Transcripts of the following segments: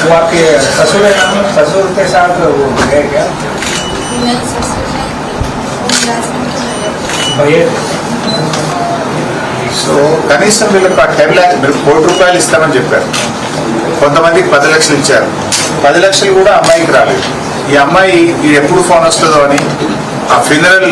वो आपके ससुर है ना, ससुर के साथ वो गए क्या भैया? సో కనీసం వీళ్ళకి 10 లక్షలు మీరు ₹1 కోటి ఇస్తామని చెప్పారు. కొంతమందికి 10 లక్షలు ఇచ్చారు. 10 లక్షలు కూడా అమ్మాయికి రాలేదు. ఈ అమ్మాయి ఎప్పుడు ఫోన్ వస్తుందో అని ఆ ఫ్యూనరల్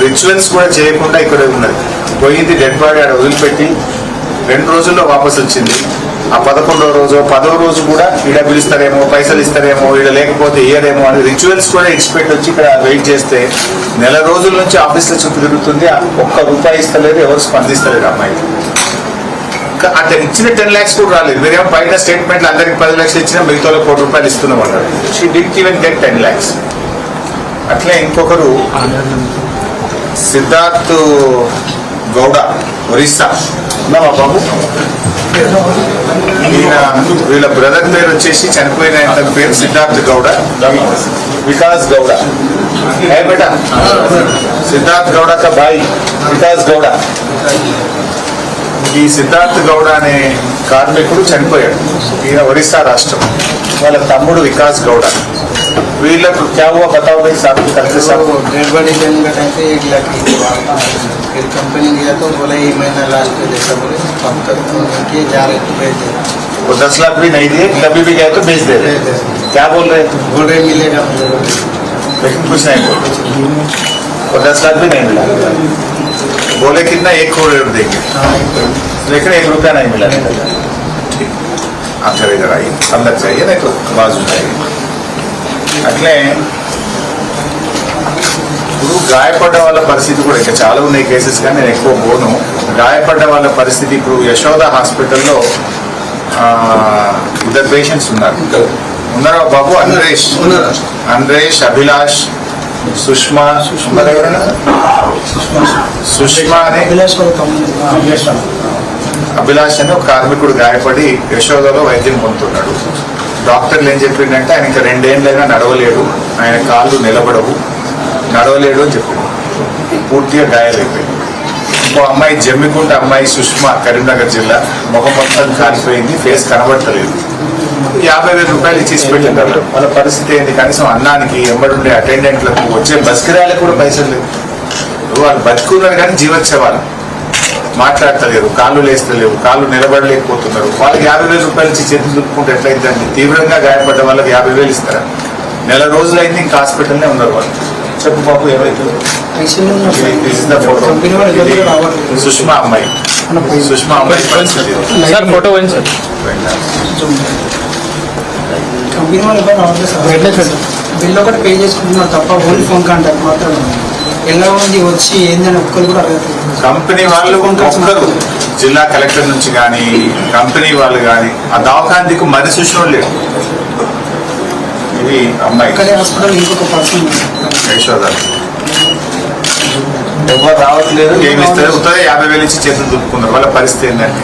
రిచువల్స్ కూడా చేయకుండా ఇక్కడ ఉన్నది. పోయింది డెడ్ బాడీ ఆడ వదిలిపెట్టి 2 రోజుల్లో వాపసు వచ్చింది. ఆ 11వ రోజు 10వ రోజు కూడా ఈడ పిలుస్తారేమో, పైసలు ఇస్తారేమో, ఈడ లేకపోతే ఇయ్యరేమో అని రిచువల్స్ కూడా ఇచ్చిపెట్టి వచ్చి ఇక్కడ వెయిట్ చేస్తే నెల రోజుల నుంచి ఆఫీస్లో చుట్టూ తిరుగుతుంది. ₹1 ఇస్తలేదు, ఎవరు స్పందిస్తలేరు అమ్మాయికి. అతను ఇచ్చిన 10 lakhs కూడా రాలేదు. మీరేమో బయట స్టేట్మెంట్లు అందరికి 10 లక్షలు ఇచ్చినా మిగతా ₹1 కోటి ఇస్తున్నాం అన్నారు. She didn't even get 10 lakhs. అట్లే ఇంకొకరు సిద్ధార్థ్ గౌడ, ఒరిస్సా. ఉన్నావా బాబు? వీళ్ళ బ్రదర్ పేరు వచ్చేసి చనిపోయిన పేరు సిద్ధార్థ్ గౌడ, వికాస్ గౌడ. బేటా సిద్ధార్థ్ గౌడ కా భాయ్ వికాస్ గౌడ. ఈ సిద్ధార్థ్ గౌడ అనే కార్మికుడు చనిపోయాడు. ఈయన ఒరిస్సా రాష్ట్రం. వాళ్ళ తమ్ముడు వికాస్ గౌడ. వీళ్ళకు क्या हुआ बताओ भाई साहब करते साहब? डेड बॉडी लेने का टाइम पे 1 लाख फिर कंपनी गया तो बोला ये महीना लास्ट में जैसा बोले कम कर के जा रहे तो भेज दे. वो 10 लाख भी नहीं दिए, कभी भी गए तो भेज दे रहे. क्या बोल रहे? बोल रहे मिलेगा लेकिन कुछ नहीं बोल रहे. वो 10 लाख भी नहीं मिला. बोले कितना 1 करोड़ देंगे, लेकिन ₹1 नहीं मिला. ठीक, आप जब इधर आइए, अंदर जाइए, नहीं तो बाजू जाइए. అట్లే ఇప్పుడు గాయపడ్డ వాళ్ళ పరిస్థితి కూడా ఇంకా చాలా ఉన్నాయి కేసెస్, కానీ నేను ఎక్కువ పోను. గాయపడ్డ వాళ్ళ పరిస్థితి ఇప్పుడు యశోద హాస్పిటల్లో 2 పేషెంట్స్ ఉన్నారు. ఉన్నారా బాబు? అంద్రేష్, అభిలాష్, సుష్మా అని అభిలాష్ అని ఒక కార్మికుడు గాయపడి యశోదలో వైద్యం పొందుతున్నాడు. డాక్టర్లు ఏం చెప్పిందంటే ఆయన ఇంకా 2 ఏళ్ళైనా నడవలేడు, ఆయన కాళ్ళు నిలబడవు, నడవలేడు అని చెప్పాడు. పూర్తిగా గాయాలైపోయింది. ఇంకో అమ్మాయి జమ్మికుంట అమ్మాయి సుష్మా, కరీంనగర్ జిల్లా, ముఖం మొత్తం కాలిపోయింది, ఫేస్ కనబడతలేదు. ₹50,000 ఇచ్చేసి పెట్టింటారు. వాళ్ళ పరిస్థితి ఏంటి? కనీసం అన్నానికి ఎంబడుండే అటెండెంట్లకు వచ్చే బస్ కిరాయిలకు కూడా పైసలు లేవు. వాళ్ళు బతుకున్నారు కానీ జీవోత్సవాలు మాట్లాడతలేరు, కాళ్ళు లేస్తలేవు, కాళ్ళు నిలబడలేకపోతున్నారు. వాళ్ళకి ₹50,000 ఇచ్చి చేతులు దుప్పుకుంటే ఎట్లయిద్దండి? తీవ్రంగా గాయపడ్డ వాళ్ళకి 50,000 ఇస్తారా? నెల రోజులైంది ఇంకా హాస్పిటల్నే ఉన్నారు వాళ్ళు. చెప్పు బాబు ఏమైతుంది? సుష్మా అమ్మాయి పరిస్థితి కంపెనీ వాళ్ళు బిల్ ఒకటి పే చేసుకుంటున్నారు తప్ప ఓన్లీ ఫోన్ కాంటాక్ట్ మాత్రం. ఎలా ఉంది వచ్చి ఏందని ఒక్కరు కూడా అడగట్లేదు. కంపెనీ వాళ్ళు ఒక్కరు, జిల్లా కలెక్టర్ నుంచి కానీ కంపెనీ వాళ్ళు కానీ ఆ దవాఖానకు మరి చూసిన లేడు. ఇది అమ్మాయి హాస్పిటల్ ఇంకొక పర్సన్ యశోద ఎవరు రావట్లేదు, ఏమి ఇస్తారు? 50,000 ఇచ్చి చేతులు దుప్పుకున్నారు. వాళ్ళ పరిస్థితి ఏంటంటే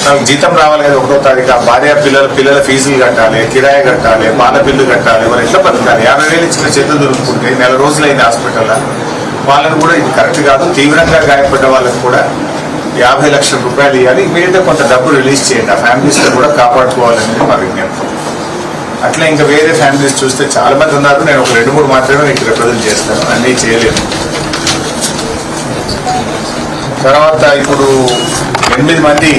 నాకు జీతం రావాలి కదా 1వ తారీఖు, ఆ భార్య పిల్లల ఫీజులు కట్టాలి, కిరాయి కట్టాలి, పాల బిల్లు కట్టాలి. వాళ్ళు ఎట్లా బతకాలి? 50,000 ఇచ్చిన చేతులు దులుపుకుంటే నెల రోజులైంది హాస్పిటల్లో. వాళ్ళని కూడా ఇది కరెక్ట్ కాదు. తీవ్రంగా గాయపడ్డ వాళ్ళకు కూడా ₹50 లక్షలు ఇవ్వాలి. ఇమీడియట్గా కొంత డబ్బు రిలీజ్ చేయండి. ఆ ఫ్యామిలీస్తో కూడా కాపాడుకోవాలనేది మా విజ్ఞప్తి. అట్లా ఇంకా వేరే ఫ్యామిలీస్ చూస్తే చాలా మంది ఉన్నారు. నేను ఒక 2-3 మాత్రమే మీకు రిప్రజెంట్ చేస్తాను, అన్నీ చేయలేను. తర్వాత ఇప్పుడు 8 మంది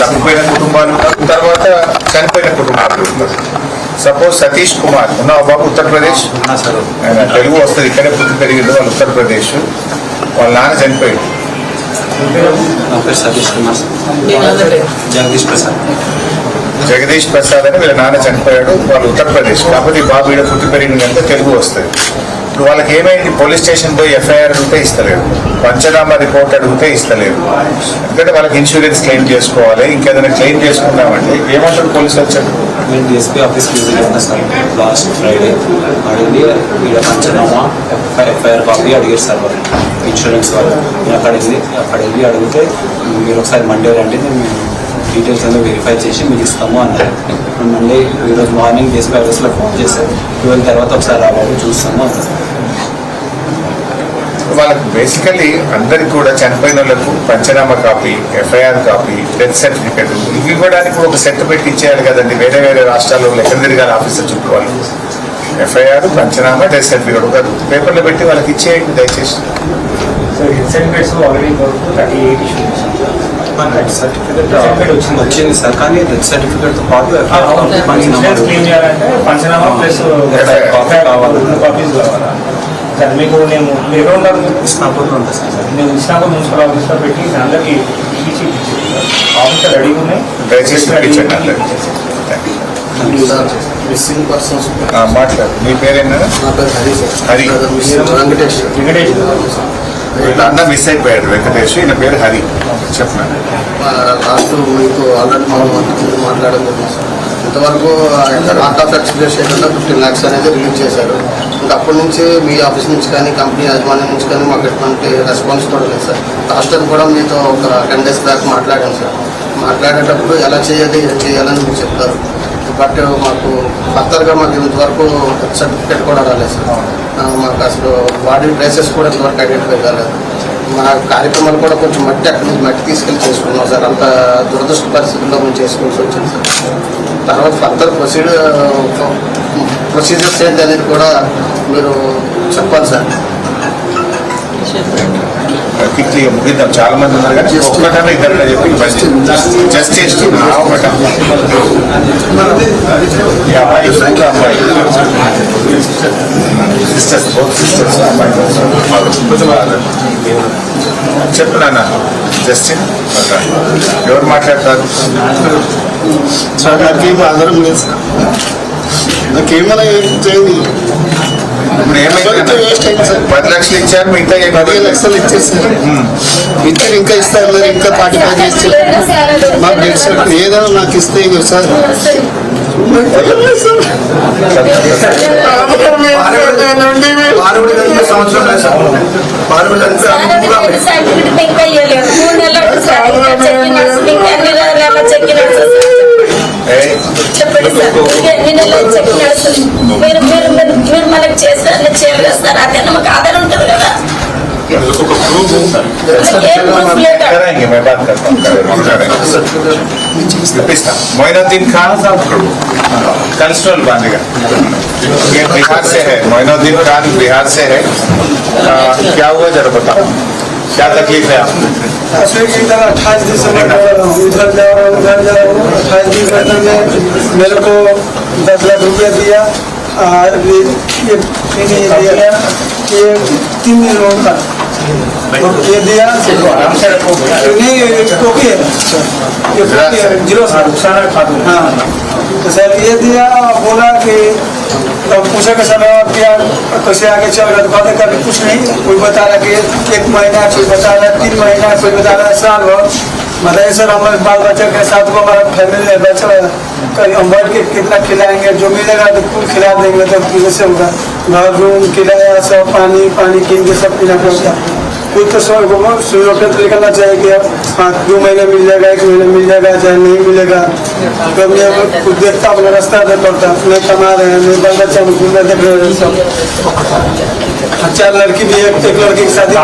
తప్పిపోయిన కుటుంబాలు ఉన్నారు, తర్వాత చనిపోయిన కుటుంబాలు ఉన్నారు. సపోజ్ సతీష్ కుమార్ ఉన్నావు బాబు, ఉత్తరప్రదేశ్. ఆయన తెలుగు వస్తుంది, ఇక్కడే పుట్టి పెరిగింది. వాళ్ళు ఉత్తరప్రదేశ్. వాళ్ళ నాన్న చనిపోయాడు. జగదీష్ ప్రసాద్ అని వీళ్ళ నాన్న చనిపోయాడు. వాళ్ళు ఉత్తరప్రదేశ్. కాకపోతే ఈ బాబు ఈడ పుట్టి పెరిగిందంటే తెలుగు వస్తుంది. ఇప్పుడు వాళ్ళకి ఏమైంది? పోలీస్ స్టేషన్ పోయి ఎఫ్ఐఆర్ అడిగితే ఇస్తలేరు, పంచనామా రిపోర్ట్ అడిగితే ఇస్తలేరు. ఎందుకంటే వాళ్ళకి ఇన్సూరెన్స్ క్లెయిమ్ చేసుకోవాలి. ఇంకేదైనా క్లెయిమ్ చేసుకుందామంటే ఏమంటారు పోలీసు వచ్చారు? నేను డిఎస్పీ ఆఫీస్కి విజిట్ చేసిన సార్ లాస్ట్ ఫ్రైడే. అడిగి ఇక్కడ పంచనామా ఎఫ్ఐఆర్ కాపీ అడిగారు సార్ వాళ్ళు, ఇన్సూరెన్స్ వాళ్ళు. నేను అక్కడ వెళ్ళి అడిగితే మీరు ఒకసారి మండే రండి, మేము డీటెయిల్స్ అన్నీ వెరిఫై చేసి మీకు ఇస్తాము అన్నారు. మండే ఈరోజు మార్నింగ్ డిఎస్పీ ఆఫీస్లో ఫోన్ చేశారు. 12 తర్వాత ఒకసారి రాబాబు చూస్తాము అన్నారు. వాళ్ళకి బేసికలీ అందరికి కూడా చనిపోయిన వాళ్ళకు panchnama copy, FIR copy, death certificate ఇవి ఇవ్వడానికి ఒక సెట్ పెట్టి ఇచ్చేయాలి కదండి. వేరే వేరే రాష్ట్రాల్లో ఎక్కడ తిరగాలి ఆఫీసర్ చుట్టూ వాళ్ళు. ఎఫ్ఐఆర్, పంచనామా, డెత్ సర్టిఫికేట్ ఒక పేపర్లో పెట్టి వాళ్ళకి ఇచ్చేయండి దయచేసి. సో ఇన్సెంటివ్స్ ఆల్రెడీ వరకు 38 ఇష్యూస్ సర్టిఫికేట్ వచ్చింది సార్, కానీ డెత్ సర్టిఫికేట్ తో పాటు క్లెయిమ్ చేయాలంటే పంచనామా ప్లస్ కాపీస్ కావాలా సార్? మీకు నేను ఎక్కడ ఉంటారు? ఇస్నాపూర్లో ఉంటుంది సార్. నేను ఇస్లాంపూర్ మున్సిపల్ ఆఫీస్లో పెట్టి అందరికీ ఇచ్చి ఆఫీసర్ రెడీగా ఉన్నాయి. దయచేసి ఇప్పించండి అందరికి. మిస్సింగ్ పర్సన్స్ మాట్లాడు. మీ పేరేనా? నా పేరు హరి సార్. హరి. వెంకటేష్. వెంకటేష్ వీళ్ళ అన్న మిస్ అయిపోయాడు వెంకటేష్, ఈయన పేరు హరి. చెప్పండి. లాస్ట్ మీకు ఆల్రెడీ మనం మాట్లాడడం జరిగింది సార్. ఇంతవరకు ఆర్ట్ ఆఫ్ ఎక్స్ప్రెస్ చేయకుండా 15 lakhs అనేది రిలీజ్ చేశారు. ఇంకా అప్పటి నుంచి మీ ఆఫీస్ నుంచి కానీ కంపెనీ యాజమాన్యం నుంచి కానీ మాకు ఎటువంటి రెస్పాన్స్ కూడా లేదు సార్. లాస్ట్ టైం కూడా మీతో ఒక 10 days బ్యాక్ మాట్లాడాను సార్. మాట్లాడేటప్పుడు ఎలా చేయాలని మీరు చెప్తారు. బట్ మాకు ఫర్దర్గా మాకు ఇంతవరకు సర్టిఫికేట్ కూడా రాలేదు సార్. మాకు అసలు బాడీ ప్లేసెస్ కూడా ఇంతవరకు ఐడెంటిఫై కాలేదు. మా కార్యక్రమాలు కూడా కొంచెం మట్టి అక్కడి నుంచి మట్టి తీసుకెళ్ళి చేసుకున్నాం సార్. అంత దురదృష్ట పరిస్థితుల్లో మేము చేసుకోవాల్సి వచ్చింది సార్. తర్వాత ఫర్దర్ ప్రొసీజర్స్ ఏంటి అనేది కూడా మీరు చెప్పాలి సార్. క్విక్లీ ముగిద్దాం, చాలా మంది ఉన్నారు కానీ ఒక్కటనే ఇద్దరు చెప్పి జస్ట్ చేస్తున్నా. ఒకట ఈ అమ్మాయి ఇంకో అమ్మాయి సిస్టర్స్, బోత్ సిస్టర్స్. అమ్మాయి చెప్పు నాన్న. జస్టిన్ ఎవరు మాట్లాడతారు? సార్ నాకేం ఆధారం లేదు సార్. నాకేమైనా చేయదు. ఇప్పుడు ఏమైంది? 10 లక్షలు ఇచ్చారు, మిగతా 15 లక్షలు ఇచ్చేసారు. ఇచ్చారు, ఇంకా ఇస్తారు, ఇంకా 45 చేస్తారు. మాకు డెడ్ సర్టిఫికేట్ ఏదైనా నాకు ఇస్తే ఇవ్వరు సార్. చెప్పండి సార్, ఎన్ని నెలలు మీరు మీరు మీరు మనకు చేసిన చేయాలి కదా సార్. అదే మాకు ఆధారం ఉంటుంది కదా. मोइनुद्दीन खान कल्चरल बांधेगा। ये बिहार से है, मोइनुद्दीन खान बिहार से है। क्या हुआ जरा बताओ, क्या तकलीफ है आपको? 28 दिसंबर उधर जाओ 28 दिसंबर में मेरे को 10 लाख रुपया दिया। ये 3 दिन का ये दिया नहीं, टोकी है जीरो हाँ। तो सर ये दिया, बोला कि पूछा कि सर क्या कैसे आगे चल रहा, तो कहते कभी कुछ नहीं। कोई बता रहा कि 1 महीना, कोई बता रहा 3 महीना, कोई बता रहा साल भर। बताइए सर, हमारे बाल बच्चे के साथ को हमारा फैमिली है, बच्चा कहीं हम बैठ के कितना खिलाएंगे, जो मिलेगा तो कुल खिला देंगे। तो कैसे होगा? घर रूम किराया सब, पानी कीन के सब पीना पड़ता। कुछ तो सुरक्षित निकलना चाहिए कि हाँ 2 महीने मिल जाएगा, 1 महीने मिल जाएगा, चाहे नहीं मिलेगा। तो मैं कुछ देखता अपना रास्ता दे पड़ता, नहीं कमा रहे हैं, नहीं बाल बच्चा में घूमने देख रहे हैं सब। 4 लड़की भी, एक लड़की की शादी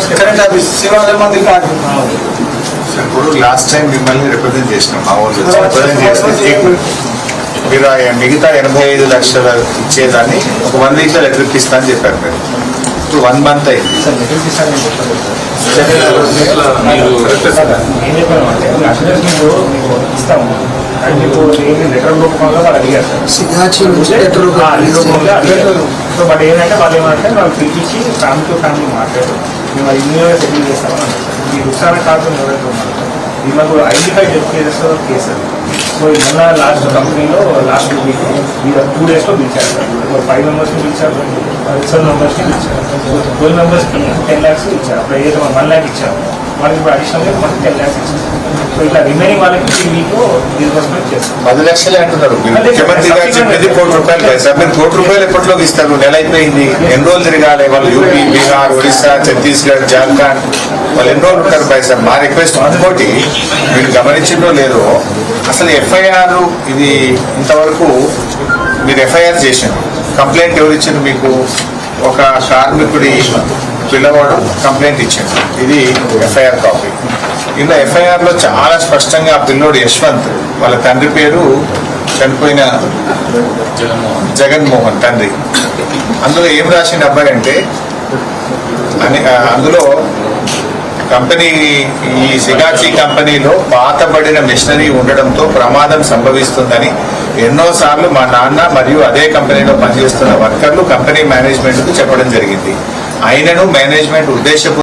करंट ऑफिस शिवालय मंदिर का ఇప్పుడు లాస్ట్ టైం మిమ్మల్ని రిప్రజెంట్ చేసినాం, మా వాళ్ళు రిప్రజెంట్ చేస్తే మీరు మిగతా 85 లక్షలు ఇచ్చేదాన్ని ఒక 1 వీక్లో లెటర్ ఇప్పిస్తా అని చెప్పారు మీరు. ఇప్పుడు 1 month అయింది. ఇస్తాము అండ్ మీకు లెటర్ రూపంలో వాళ్ళు అడిగారు సార్. సో బట్ ఏంటంటే వాళ్ళు ఏమంటే వాళ్ళు పిలిపించి ఫ్యామిలీ టు ఫ్యామిలీ మాట్లాడారు, మేము అది ఇన్యూగా సెటిల్ చేస్తామని అన్నారు. ఈ రుసాన కార్డు ఎవరైతే ఉన్నారు ఇది మాకు ఐడెంటిఫై కేసెస్ కేసు అది. సో మొన్న లాస్ట్ కంపెనీలో లాస్ట్ వీక్ మీరు 2 daysలో పిలిచారు సార్. 5 మెంబర్స్ని పిలిచారు, 7 మెంబర్స్ని పిలిచారు. 12 మెంబర్స్కి 10 lakhs ఇచ్చారు. అప్పుడు ఏదైతే 1 lakh ఇచ్చాము, వాళ్ళకి ఇప్పుడు అడిషనల్గా మనకి 10 lakhs ఇచ్చారు. సో ఇట్లా రిమైనింగ్ వాళ్ళకి ఈ వీక్ డిస్బర్స్మెంట్ చేస్తాం. 10 లక్షలే అంటున్నారు. ముఖ్యమంత్రి గారు చెప్పేది 1 కోటి రూపాయలు కదా సార్. మీరు 1 కోటి రూపాయలు ఎప్పటిలోకి ఇస్తారు? నెల అయిపోయింది, ఎన్ని రోజులు తిరగాలి? వాళ్ళు యూపీ, బీహార్, ఒరిస్సా, ఛత్తీస్గఢ్, జార్ఖండ్ వాళ్ళు ఎన్ని రోజులు ఉంటారు పై సార్? మా రిక్వెస్ట్ ఇంకోటి, మీరు గమనించిందో లేదో, అసలు ఎఫ్ఐఆర్ ఇది ఇంతవరకు మీరు ఎఫ్ఐఆర్ చేసింది. కంప్లైంట్ ఎవరు ఇచ్చింది మీకు? ఒక కార్మికుడి పిల్లవాడు కంప్లైంట్ ఇచ్చిండు. ఇది ఎఫ్ఐఆర్ కాపీ. ఇలా ఎఫ్ఐఆర్లో చాలా స్పష్టంగా ఆ పిల్లోడు యశ్వంత్, వాళ్ళ తండ్రి పేరు చనిపోయిన జగన్మోహన్ తండ్రి. అందులో ఏం రాసిన అబ్బాయి అంటే అందులో కంపెనీ, ఈ సిగాచి కంపెనీలో పాతబడిన మిషనరీ ఉండడంతో ప్రమాదం సంభవిస్తుందని ఎన్నోసార్లు మా నాన్న మరియు అదే కంపెనీలో పనిచేస్తున్న వర్కర్లు కంపెనీ మేనేజ్మెంట్కు చెప్పడం జరిగింది. అయినను మేనేజ్మెంట్ ఉద్దేశపూర్వకంగా